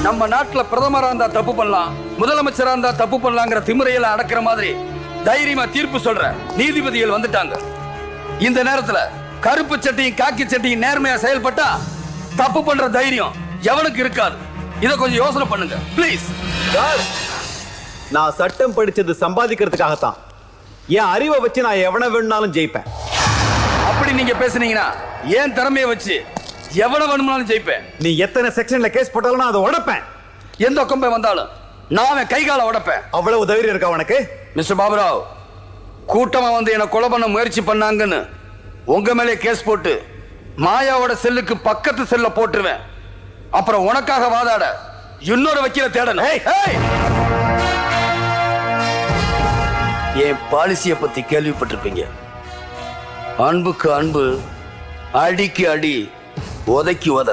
நம்ம நாட்டுல பிரதமரா இருந்தா தப்பு பண்ணலாம், முதலமைச்சரா இருந்தா தப்பு பண்ணலாங்கிற திமிரையில அடக்குற மாதிரி தைரியமா தீர்ப்பு சொல்ற நீதிபதிகள் வந்துட்டாங்க. இந்த நேரத்துல கருப்பு சட்டையும் காக்கி சட்டையும் நேர்மையா செயல்பட்டா தப்பு பண்ற தைரியம் எவனுக்கு இருக்காது. இத கொஞ்சம் யோசனை பண்ணுங்க ப்ளீஸ். நான் சட்டம் படிச்சது சம்பாதிக்கிறதுக்காகத்தான். என் அறிவை வச்சு நான் எவனை வேணும்னாலும் ஜெயிப்பேன். அப்படி நீங்க பேசுனீங்கன்னா ஏன் திறமைய வச்சு எவனை வேணும்னாலும் ஜெயிப்பேன். நீ எத்தனை செக்ஷன்ல கேஸ் போட்டாலும் நான் அதை உடைப்பேன். எந்த கொம்பை வந்தாலும் நான் கை கால உடைப்பேன். அவ்வளவு தைரியம் இருக்கா உனக்கு? மிஸ்டர் பாபுராவ், கூட்டமா வந்து என்ன கொலை பண்ண முயற்சி பண்ணாங்கன்னு உங்க மேலே கேஸ் போட்டு மாயாவோட செல்லுக்கு பக்கத்து செல்ல போட்டுருவேன். அப்புறம் உனக்காக வாதாட இன்னொரு வக்கீல தேடணும். என் பாலிசிய பத்தி கேள்விப்பட்டிருப்பீங்க. அன்புக்கு அன்பு, அடிக்கு அடி, உதைக்கு உத.